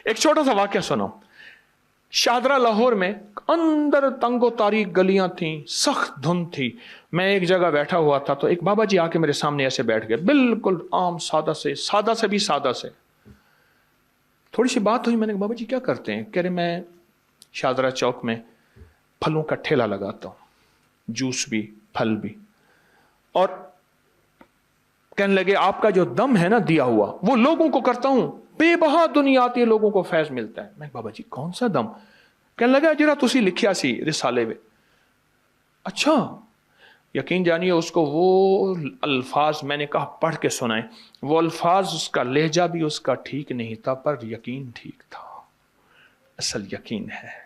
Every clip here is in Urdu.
ایک چھوٹا سا واقعہ سنو. شاہدرہ لاہور میں اندر تنگو تاریک گلیاں تھیں، سخت دھند تھی. میں ایک جگہ بیٹھا ہوا تھا تو ایک بابا جی آ کے میرے سامنے ایسے بیٹھ گئے، بالکل عام سادہ سے بھی سادہ سے. تھوڑی سی بات ہوئی، میں نے کہا بابا جی کیا کرتے ہیں؟ کہہ رہے میں شاہدرہ چوک میں پھلوں کا ٹھیلا لگاتا ہوں، جوس بھی پھل بھی. اور کہنے لگے آپ کا جو دم ہے نا دیا ہوا وہ لوگوں کو کرتا ہوں، بے بہا دنیا آتی ہے، لوگوں کو فیض ملتا ہے. میں بابا جی کون سا دم؟ کہنے لگا جرا تسی لکھیا سی رسالے میں. اچھا، یقین جانیے اس کو وہ الفاظ میں نے کہا پڑھ کے سنائیں. وہ الفاظ، اس کا لہجہ بھی اس کا ٹھیک نہیں تھا، پر یقین ٹھیک تھا، اصل یقین ہے.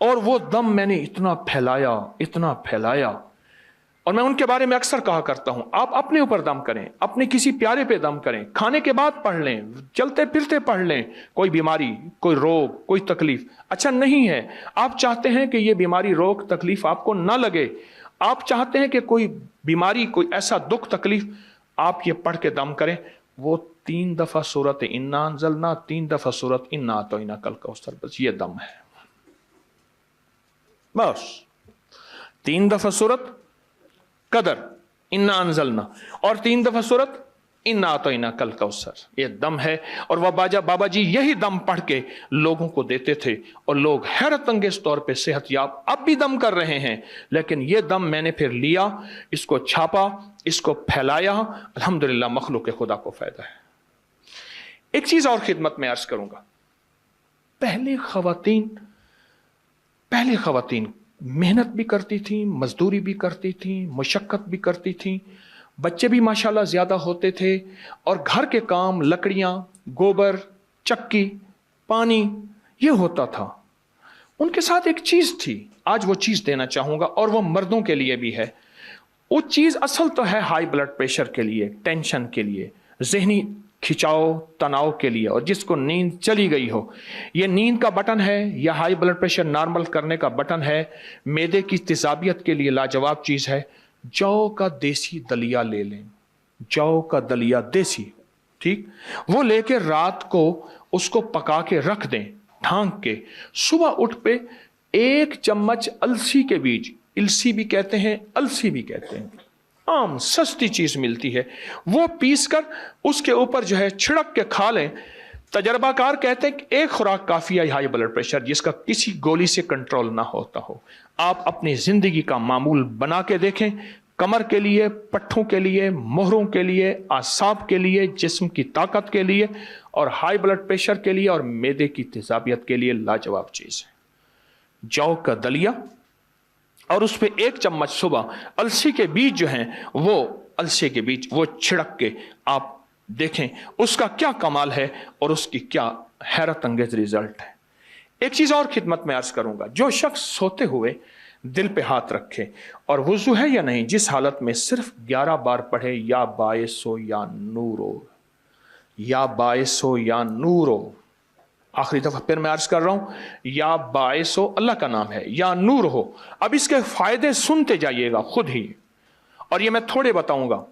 اور وہ دم میں نے اتنا پھیلایا. اور میں ان کے بارے میں اکثر کہا کرتا ہوں، آپ اپنے اوپر دم کریں، اپنے کسی پیارے پہ دم کریں، کھانے کے بعد پڑھ لیں، چلتے پھرتے پڑھ لیں. کوئی بیماری، کوئی روگ، کوئی تکلیف اچھا نہیں ہے. آپ چاہتے ہیں کہ یہ بیماری روگ تکلیف آپ کو نہ لگے، آپ چاہتے ہیں کہ کوئی بیماری، کوئی ایسا دکھ تکلیف، آپ یہ پڑھ کے دم کریں. وہ 3 دفعہ سورت انا انزلنا، 3 دفعہ سورت انا اعطیناک الکوثر، بس یہ دم ہے. بس 3 دفعہ سورت قدر انا انزلنا اور 3 دفعہ سورت انا اعطیناک الکوثر، یہ دم ہے. اور وہ بابا جی یہی دم پڑھ کے لوگوں کو دیتے تھے اور لوگ حیرت انگیز طور پہ صحت یاب اب بھی دم کر رہے ہیں. لیکن یہ دم میں نے پھر لیا، اس کو چھاپا، اس کو پھیلایا، الحمدللہ مخلوق خدا کو فائدہ ہے. ایک چیز اور خدمت میں عرض کروں گا. پہلے خواتین محنت بھی کرتی تھیں، مزدوری بھی کرتی تھیں، مشقت بھی کرتی تھیں، بچے بھی ماشاءاللہ زیادہ ہوتے تھے، اور گھر کے کام، لکڑیاں، گوبر، چکی، پانی، یہ ہوتا تھا. ان کے ساتھ ایک چیز تھی، آج وہ چیز دینا چاہوں گا، اور وہ مردوں کے لیے بھی ہے. وہ چیز اصل تو ہے ہائی بلڈ پریشر کے لیے، ٹینشن کے لیے، ذہنی کھچاؤ تناؤ کے لیے، اور جس کو نیند چلی گئی ہو. یہ نیند کا بٹن ہے یا ہائی بلڈ پریشر نارمل کرنے کا بٹن ہے. معدے کی تیزابیت کے لیے لاجواب چیز ہے. جو کا دیسی دلیا لے لیں، جو کا دلیا دیسی، ٹھیک، وہ لے کے رات کو اس کو پکا کے رکھ دیں ڈھانک کے. صبح اٹھ پہ 1 چمچ السی کے بیج، السی بھی کہتے ہیں، السی بھی کہتے ہیں، عام سستی چیز ملتی ہے، وہ پیس کر اس کے اوپر جو ہے چھڑک کے کھا لیں. تجربہ کار کہتے ہیں کہ 1 خوراک کافی ہے ہائی بلڈ پریشر جس کا کسی گولی سے کنٹرول نہ ہوتا ہو. آپ اپنی زندگی کا معمول بنا کے دیکھیں، کمر کے لیے، پٹھوں کے لیے، مہروں کے لیے، اعصاب کے لیے، جسم کی طاقت کے لیے، اور ہائی بلڈ پریشر کے لیے اور معدے کی تیزابیت کے لیے لاجواب چیز ہے. جو کا دلیا، اور اس پہ 1 چمچ صبح السی کے بیج جو ہیں، وہ السی کے بیج وہ چھڑک کے آپ دیکھیں اس کا کیا کمال ہے اور اس کی کیا حیرت انگیز ریزلٹ ہے. ایک چیز اور خدمت میں عرض کروں گا. جو شخص سوتے ہوئے دل پہ ہاتھ رکھے اور وضو ہے یا نہیں، جس حالت میں صرف 11 بار پڑھے یا باعث ہو یا نور ہو، یا باعث ہو یا نور ہو. آخری دفعہ پھر میں عرض کر رہا ہوں، یا باعث ہو اللہ کا نام ہے، یا نور ہو. اب اس کے فائدے سنتے جائیے گا خود ہی، اور یہ میں تھوڑے بتاؤں گا،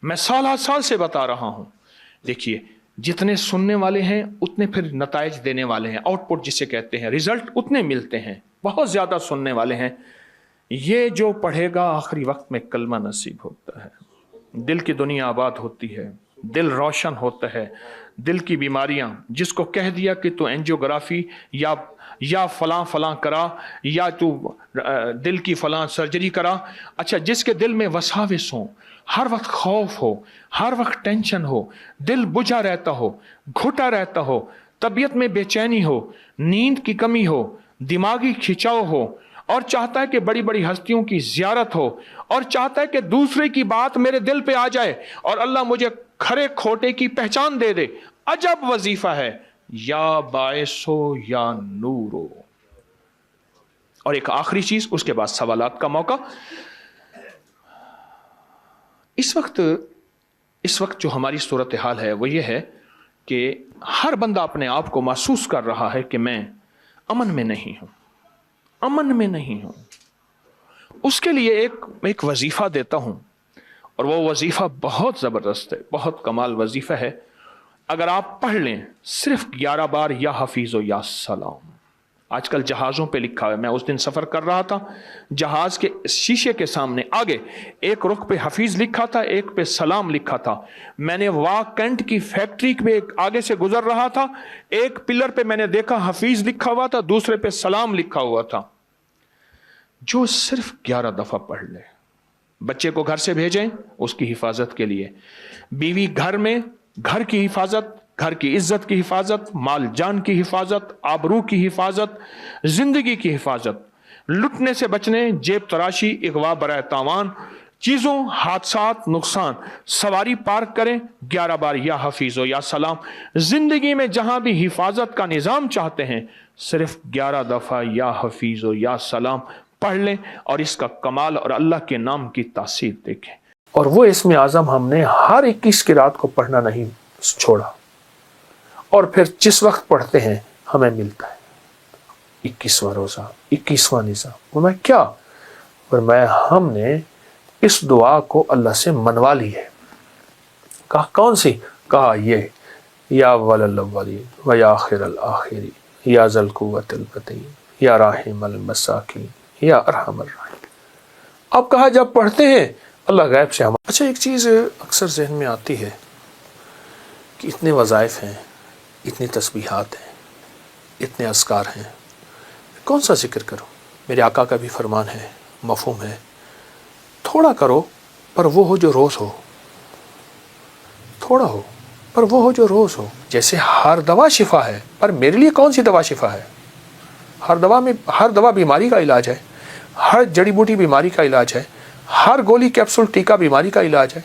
میں سال سے بتا رہا ہوں. دیکھیے، جتنے سننے والے ہیں اتنے پھر نتائج دینے والے ہیں، آؤٹ پٹ جسے کہتے ہیں، ریزلٹ اتنے ملتے ہیں. بہت زیادہ سننے والے ہیں. یہ جو پڑھے گا آخری وقت میں کلمہ نصیب ہوتا ہے، دل کی دنیا آباد ہوتی ہے، دل روشن ہوتا ہے. دل کی بیماریاں، جس کو کہہ دیا کہ تو اینجیوگرافی یا فلاں کرا، یا تو دل کی فلاں سرجری کرا. اچھا، جس کے دل میں وساوس ہوں، ہر وقت خوف ہو، ہر وقت ٹینشن ہو، دل بجھا رہتا ہو، گھٹا رہتا ہو، طبیعت میں بے چینی ہو، نیند کی کمی ہو، دماغی کھچاؤ ہو، اور چاہتا ہے کہ بڑی بڑی ہستیوں کی زیارت ہو، اور چاہتا ہے کہ دوسرے کی بات میرے دل پہ آ جائے اور اللہ مجھے کھرے کھوٹے کی پہچان دے دے. عجب وظیفہ ہے، یا باعث ہو یا نور ہو. اور ایک آخری چیز، اس کے بعد سوالات کا موقع. اس وقت جو ہماری صورتحال ہے وہ یہ ہے کہ ہر بندہ اپنے آپ کو محسوس کر رہا ہے کہ میں امن میں نہیں ہوں. اس کے لیے ایک وظیفہ دیتا ہوں، اور وہ وظیفہ بہت زبردست ہے، بہت کمال وظیفہ ہے. اگر آپ پڑھ لیں صرف 11 بار یا حفیظ و یا سلام. آج کل جہازوں پہ لکھا ہے، میں اس دن سفر کر رہا تھا، جہاز کے شیشے کے سامنے آگے ایک رخ پہ حفیظ لکھا تھا، ایک پہ سلام لکھا تھا. میں نے واکنٹ کی فیکٹری پہ آگے سے گزر رہا تھا، ایک پلر پہ میں نے دیکھا حفیظ لکھا ہوا تھا، دوسرے پہ سلام لکھا ہوا تھا. جو صرف 11 دفعہ پڑھ لے. بچے کو گھر سے بھیجیں اس کی حفاظت کے لیے، بیوی گھر میں، گھر کی حفاظت، گھر کی عزت کی حفاظت، مال جان کی حفاظت، آبرو کی حفاظت، زندگی کی حفاظت، لٹنے سے بچنے، جیب تراشی، اغوا برائے تاوان، چیزوں، حادثات، نقصان. سواری پارک کریں 11 بار یا حفیظ و یا سلام. زندگی میں جہاں بھی حفاظت کا نظام چاہتے ہیں صرف 11 دفعہ یا حفیظ و یا سلام پڑھ لیں اور اس کا کمال اور اللہ کے نام کی تاثیر دیکھیں. اور وہ اسم اعظم ہم نے ہر 21 کی رات کو پڑھنا نہیں چھوڑا، اور پھر جس وقت پڑھتے ہیں ہمیں ملتا ہے 21واں روزہ، 21واں نظام. میں کیا فرمایا ہم نے اس دعا کو اللہ سے منوا لی ہے. کہا کون سی؟ کہا یہ یا اول الاولین و یا آخر الاخرین یا ذل قوت المتین یا راحم المساکین یا ارحم الراحمین. اب کہا جب پڑھتے ہیں اللہ غیب سے ہم. اچھا ایک چیز اکثر ذہن میں آتی ہے کہ اتنے وظائف ہیں، اتنی تسبیحات ہیں، اتنے اذکار ہیں، کون سا ذکر کروں؟ میرے آقا کا بھی فرمان ہے، مفہوم ہے، تھوڑا کرو پر وہ ہو جو روز ہو، تھوڑا ہو پر وہ ہو جو روز ہو. جیسے ہر دوا شفا ہے، پر میرے لیے کون سی دوا شفا ہے؟ ہر دوا بیماری کا علاج ہے، ہر جڑی بوٹی بیماری کا علاج ہے، ہر گولی کیپسول ٹیکا بیماری کا علاج ہے،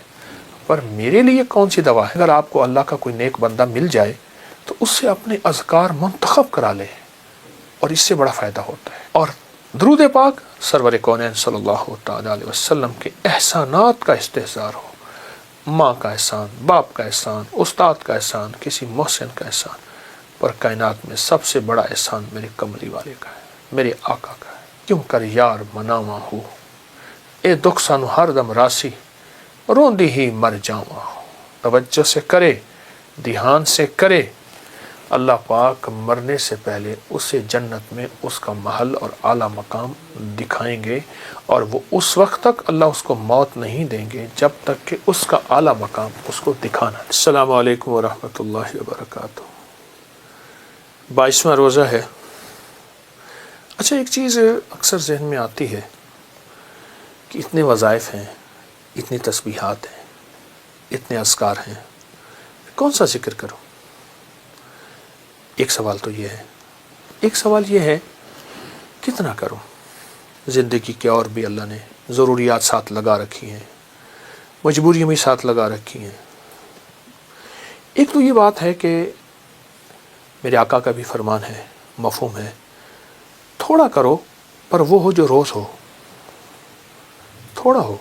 پر میرے لیے کون سی دوا ہے؟ اگر آپ کو اللہ کا کوئی نیک بندہ مل جائے تو اس سے اپنے اذکار منتخب کرا لے، اور اس سے بڑا فائدہ ہوتا ہے. اور درود پاک سرور کونین صلی اللہ تعالی علیہ وسلم کے احسانات کا استحضار ہو. ماں کا احسان، باپ کا احسان، استاد کا احسان، کسی محسن کا احسان، پر کائنات میں سب سے بڑا احسان میرے کملی والے کا ہے، میرے آقا کا ہے. کیوں کر یار مناواں ہو اے دکھ سانو ہر دم راسی، روندی ہی مر جاواں ہو. توجہ سے کرے، دھیان سے کرے. اللہ پاک مرنے سے پہلے اسے جنت میں اس کا محل اور اعلیٰ مقام دکھائیں گے، اور وہ اس وقت تک اللہ اس کو موت نہیں دیں گے جب تک کہ اس کا اعلیٰ مقام اس کو دکھانا. السلام علیکم ورحمۃ اللہ وبرکاتہ. 22واں روزہ ہے. اچھا ایک چیز اکثر ذہن میں آتی ہے کہ اتنے وظائف ہیں، اتنی تسبیحات ہیں، اتنے اذکار ہیں، کون سا ذکر کروں؟ ایک سوال تو یہ ہے. ایک سوال یہ ہے کتنا کروں؟ زندگی کے اور بھی اللہ نے ضروریات ساتھ لگا رکھی ہیں، مجبوریاں بھی ساتھ لگا رکھی ہیں. ایک تو یہ بات ہے کہ میرے آقا کا بھی فرمان ہے، مفہوم ہے، تھوڑا کرو پر وہ ہو جو روز ہو، تھوڑا ہو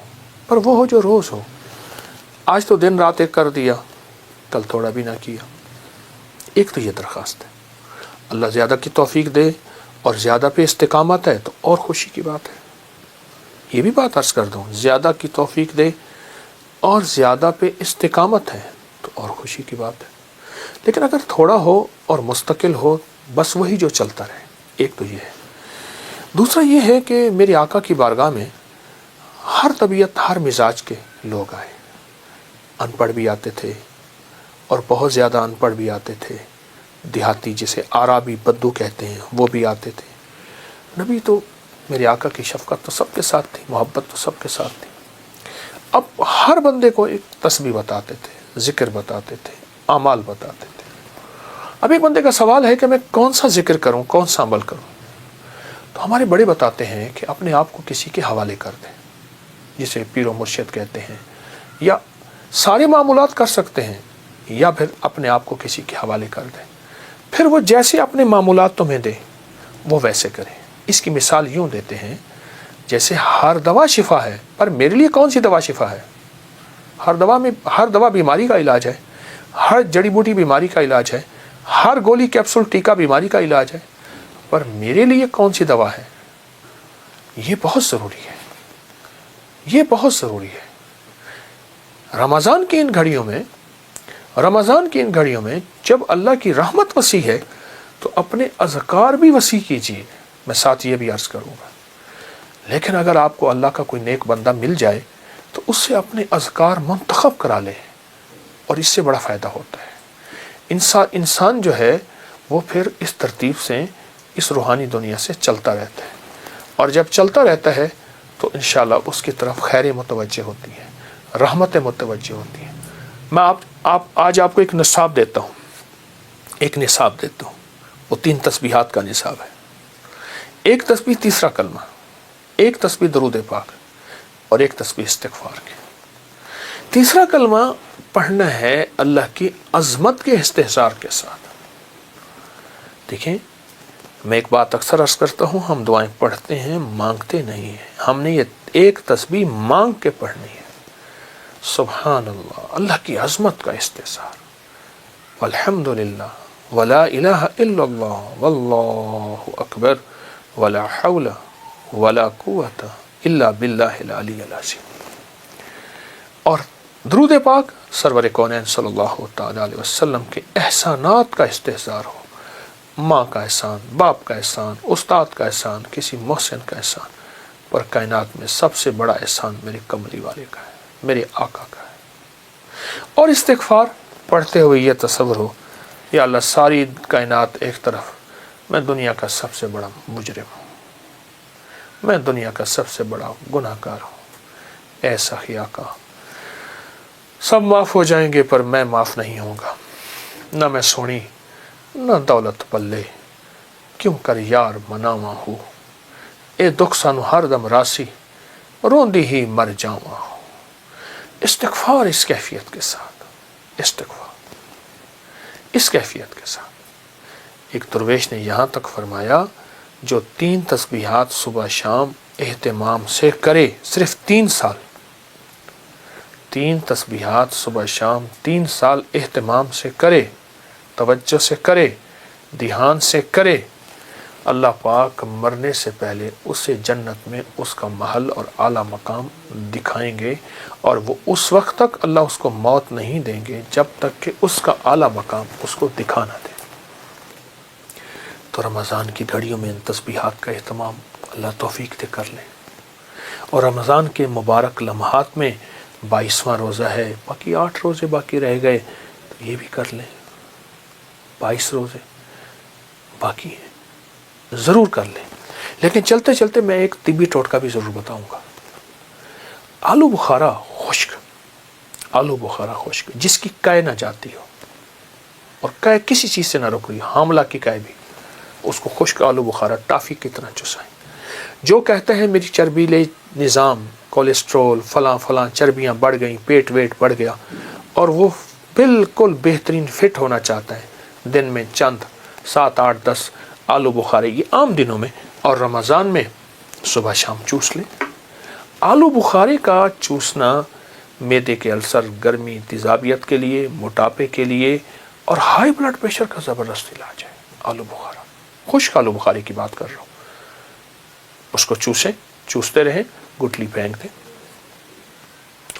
پر وہ ہو جو روز ہو. آج تو دن رات ایک کر دیا، کل تھوڑا بھی نہ کیا. ایک تو یہ درخواست ہے، اللہ زیادہ کی توفیق دے اور زیادہ پہ استقامت ہے تو اور خوشی کی بات ہے. یہ بھی بات عرض کر دوں، زیادہ کی توفیق دے اور زیادہ پہ استقامت ہے تو اور خوشی کی بات ہے. لیکن اگر تھوڑا ہو اور مستقل ہو، بس وہی جو چلتا رہے. ایک تو یہ ہے. دوسرا یہ ہے کہ میرے آقا کی بارگاہ میں ہر طبیعت، ہر مزاج کے لوگ آئے. ان پڑھ بھی آتے تھے اور بہت زیادہ ان پڑھ بھی آتے تھے. دیہاتی جسے آرابی بدو کہتے ہیں وہ بھی آتے تھے. نبی تو میرے آقا کی شفقت تو سب کے ساتھ تھی، محبت تو سب کے ساتھ تھی. اب ہر بندے کو ایک تسبیح بتاتے تھے، ذکر بتاتے تھے، اعمال بتاتے تھے. اب ایک بندے کا سوال ہے کہ میں کون سا ذکر کروں، کون سا عمل کروں؟ تو ہمارے بڑے بتاتے ہیں کہ اپنے آپ کو کسی کے حوالے کر دیں، جسے پیر و مرشد کہتے ہیں، یا سارے معمولات کر سکتے ہیں، یا پھر اپنے آپ کو کسی کے حوالے کر دیں. پھر وہ جیسے اپنے معمولات تمہیں دے وہ ویسے کریں. اس کی مثال یوں دیتے ہیں جیسے ہر دوا شفا ہے، پر میرے لیے کون سی دوا شفا ہے؟ ہر دوا بیماری کا علاج ہے، ہر جڑی بوٹی بیماری کا علاج ہے، ہر گولی کیپسول ٹیکا بیماری کا علاج ہے، پر میرے لیے کون سی دوا ہے؟ یہ بہت ضروری ہے، یہ بہت ضروری ہے. رمضان کی ان گھڑیوں میں رمضان کی ان گھڑیوں میں جب اللہ کی رحمت وسیع ہے تو اپنے اذکار بھی وسیع کیجیے. میں ساتھ یہ بھی عرض کروں گا، لیکن اگر آپ کو اللہ کا کوئی نیک بندہ مل جائے تو اس سے اپنے اذکار منتخب کرا لے، اور اس سے بڑا فائدہ ہوتا ہے. انسان جو ہے وہ پھر اس ترتیب سے اس روحانی دنیا سے چلتا رہتا ہے، اور جب چلتا رہتا ہے تو انشاءاللہ اس کی طرف خیریں متوجہ ہوتی ہیں، رحمتیں متوجہ ہوتی ہیں. میں آج آپ کو ایک نصاب دیتا ہوں، وہ 3 تسبیحات کا نصاب ہے. ایک تسبیح تیسرا کلمہ، ایک تسبیح درود پاک، اور ایک تسبیح استغفار کی. تیسرا کلمہ پڑھنا ہے اللہ کی عظمت کے استحضار کے ساتھ. دیکھیں، میں ایک بات اکثر عرض کرتا ہوں، ہم دعائیں پڑھتے ہیں، مانگتے نہیں ہیں. ہم نے یہ ایک تسبیح مانگ کے پڑھنی ہے. سبحان اللہ، اللہ کی عظمت کا استحضار، والحمد للہ، ولا الہ الا اللہ، واللہ اکبر، ولا حول ولا قوت الا باللہ العلی العظیم. اور درود پاک سرور کونین صلی اللہ تعالی علیہ وسلم کے احسانات کا استحضار ہو. ماں کا احسان، باپ کا احسان، استاد کا احسان، کسی محسن کا احسان، پر کائنات میں سب سے بڑا احسان میرے کملی والے کا ہے، میرے آقا کا ہے. اور استغفار پڑھتے ہوئے یہ تصور ہو، یا اللہ ساری کائنات ایک طرف، میں دنیا کا سب سے بڑا مجرم ہوں، میں دنیا کا سب سے بڑا گناہ گار ہوں. اے سخی آقا، سب معاف ہو جائیں گے پر میں معاف نہیں ہوں گا. نہ میں سونی نہ دولت پلے، کیوں کر یار مناواں ہو. اے دکھ سانو ہر دم راسی، روندی ہی مر جاواں ہو. استغفار اس کیفیت کے ساتھ، استغفار اس کیفیت کے ساتھ. ایک درویش نے یہاں تک فرمایا، جو 3 تسبیحات صبح شام اہتمام سے کرے، صرف 3 سال، 3 تسبیحات صبح شام 3 سال اہتمام سے کرے، توجہ سے کرے، دھیان سے کرے، اللہ پاک مرنے سے پہلے اسے جنت میں اس کا محل اور اعلیٰ مقام دکھائیں گے. اور وہ اس وقت تک اللہ اس کو موت نہیں دیں گے جب تک کہ اس کا اعلیٰ مقام اس کو دکھا نہ دے. تو رمضان کی گھڑیوں میں ان تسبیحات کا اہتمام اللہ توفیق دے کر لیں. اور رمضان کے مبارک لمحات میں 22واں روزہ ہے، باقی 8 روزے باقی رہ گئے، تو یہ بھی کر لیں. 22 روزے باقی ہیں، ضرور کر لیں. لیکن چلتے چلتے میں ایک طبی ٹوٹکا بھی ضرور بتاؤں گا. آلو بخارا خشک جس کی کائے نہ جاتی ہو، اور کائے کسی چیز سے نہ رک رہی، حاملہ کی کائے بھی، اس کو خشک آلو بخارا ٹافی کی طرح چسائیں. جو کہتے ہیں میری چربیلے نظام، کولیسٹرول فلاں چربیاں بڑھ گئیں، پیٹ ویٹ بڑھ گیا، اور وہ بالکل بہترین فٹ ہونا چاہتا ہے، دن میں چند 7 8 10 آلو بخارے، یہ عام دنوں میں، اور رمضان میں صبح شام چوس لیں. آلو بخارے کا چوسنا معدے کے السر، گرمی، تیزابیت کے لیے، موٹاپے کے لیے، اور ہائی بلڈ پریشر کا زبردست علاج ہے. آلو بخارا، خشک آلو بخارے کی بات کر رہا ہوں. اس کو چوستے رہیں، گٹلی پھینک دیں.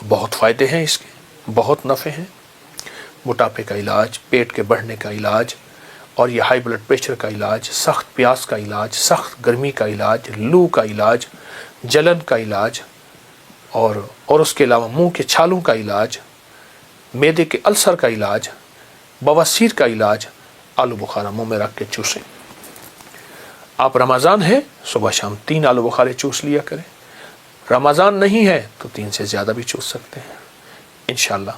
بہت فائدے ہیں اس کے، بہت نفع ہیں. موٹاپے کا علاج، پیٹ کے بڑھنے کا علاج، اور یہ ہائی بلڈ پریشر کا علاج، سخت پیاس کا علاج، سخت گرمی کا علاج، لو کا علاج، جلن کا علاج، اور اس کے علاوہ منہ کے چھالوں کا علاج، معدے کے السر کا علاج، بواسیر کا علاج. آلو بخارا منہ میں رکھ کے چوسیں. آپ رمضان ہے صبح شام 3 آلو بخارے چوس لیا کریں. رمضان نہیں ہے تو 3 سے زیادہ بھی چوس سکتے ہیں. انشاءاللہ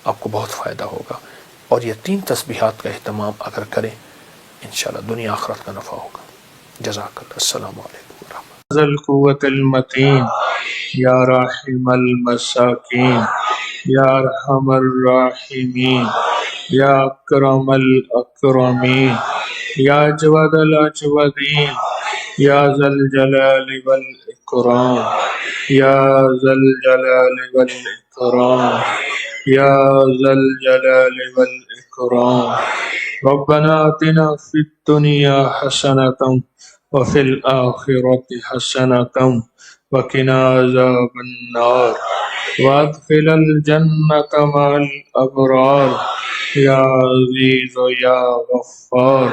آپ کو بہت فائدہ ہوگا. اور یہ 3 تسبیحات کا اہتمام اگر کریں، انشاءاللہ دنیا آخرت کا نفع ہوگا. جزاک اللہ. السلام علیکم ورحمۃ ذا القوة المتين یا راحم المساکین یا ارحم الراحمین یا اکرم الاکرمین یا اجود الاجودین یا ذا الجلال والاکرام یا ذا الجلال والاکرام یا ذا الجلال والاکرام. ربنا آتنا فی الدنیا حسنة وفي الآخرة حسنة وقنا عذاب النار. وادخل الجنة مع الأبرار یا عزیز و یا غفار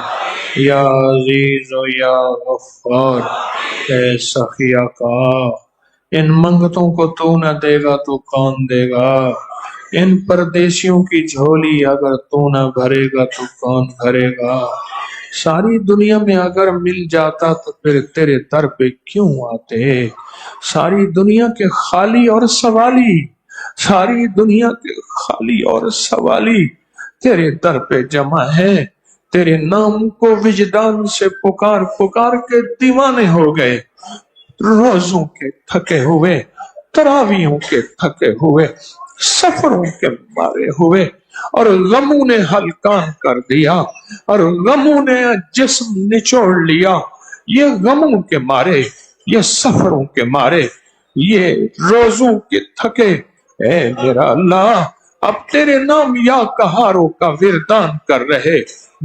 یا عزیز و یا غفار۔ اے سخیہ کا ان منگتوں کو تو نہ دے گا تو کون دے گا؟ ان پردیسیوں کی جھولی اگر تو نہ بھرے گا تو کون بھرے گا؟ ساری دنیا میں اگر مل جاتا تو پھر تیرے در پہ کیوں آتے؟ ساری دنیا کے خالی اور سوالی، ساری دنیا کے خالی اور سوالی تیرے در پہ جمع ہے۔ تیرے نام کو وجدان سے پکار پکار کے دیوانے ہو گئے، روزوں کے تھکے ہوئے، تراویحوں کے تھکے ہوئے، سفروں کے مارے ہوئے، اور غموں نے ہلکان کر دیا اور غموں نے جسم نچوڑ لیا۔ یہ غموں کے مارے، یہ سفروں کے مارے، یہ روزوں کے تھکے، اے میرا اللہ اب تیرے نام یا قہاروں کا وردان کر رہے،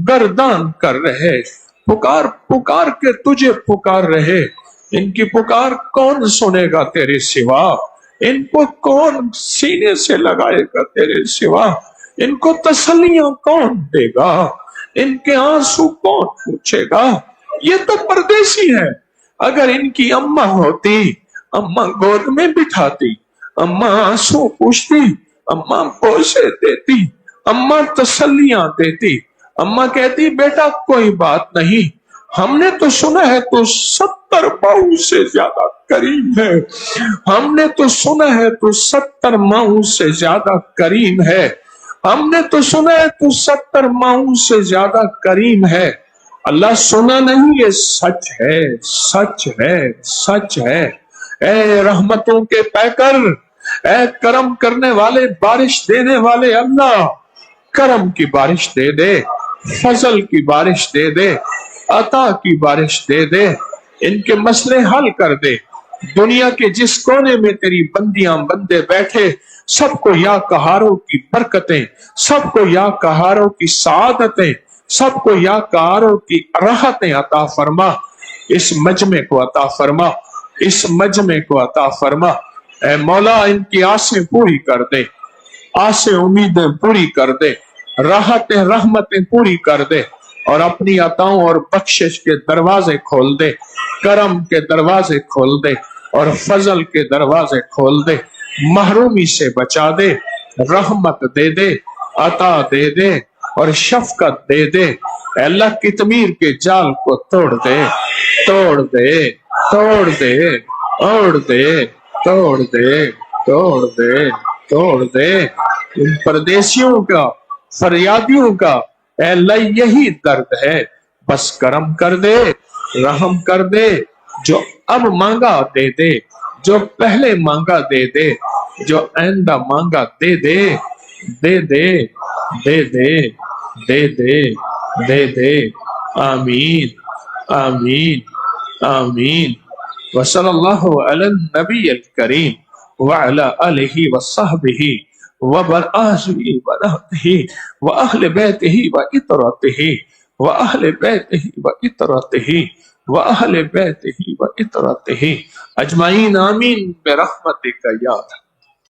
گردان کر رہے، پکار پکار کے تجھے پکار رہے۔ ان کی پکار کون سنے گا تیرے سوا؟ ان کو کون سینے سے لگائے گا تیرے سوا؟ ان کو تسلیاں کون دے گا؟ ان کے آنسو کون پوچھے گا؟ یہ تو پردیسی ہے۔ اگر ان کی اماں ہوتی، اماں گود میں بٹھاتی، اماں آنسو پوچھتی، اماں بوسے دیتی، اماں تسلیاں دیتی، اماں کہتی بیٹا کوئی بات نہیں، ہم نے تو سنا ہے تو 70 ماؤں سے زیادہ کریم ہے، ہم نے تو سنا ہے تو 70 ماؤں سے زیادہ کریم ہے، ہم نے تو سنا ہے تو 70 ماؤں سے زیادہ کریم ہے۔ اللہ سنا نہیں، یہ سچ ہے، سچ ہے، سچ ہے۔ اے رحمتوں کے پیکر، اے کرم کرنے والے، بارش دینے والے اللہ، کرم کی بارش دے دے، فضل کی بارش دے دے، عطا کی بارش دے دے، ان کے مسئلے حل کر دے۔ دنیا کے جس کونے میں تیری بندیاں بندے بیٹھے، سب کو یا قہاروں کی برکتیں، سب کو یا قہاروں کی سعادتیں، سب کو یا قہاروں کی راحتیں عطا فرما۔ اس مجمع کو عطا فرما، اس مجمع کو عطا فرما۔ اے مولا ان کی آسیں پوری کر دے، آسیں امیدیں پوری کر دے، راحتیں رحمتیں پوری کر دے، اور اپنی عطاؤں اور بخشش کے دروازے کھول دے، کرم کے دروازے کھول دے، اور فضل کے دروازے کھول دے۔ محرومی سے بچا دے، رحمت دے دے، عطا دے دے، اور شفقت دے دے۔ اے اللہ کتمیر کے جال کو توڑ دے، توڑ دے، توڑ دے، توڑ دے، توڑ دے، توڑ دے، توڑ دے۔ ان پردیسیوں کا، فریادیوں کا اے اللہ یہی درد ہے، بس کرم کر دے، رحم کر دے۔ جو اب مانگا دے دے، جو پہلے مانگا دے دے، جو آئندہ مانگا دے دے، دے دے، دے دے، دے دے، دے دے۔ آمین، آمین، آمین۔ وصلی اللہ علی النبی الکریم وعلی آلہ وصحبہ وبرآله ونهته وأهل بيته وإطرته وأهل بيته وإطرته وأهل بيته وإطرته أجمعين آمين برحمتك يا رب۔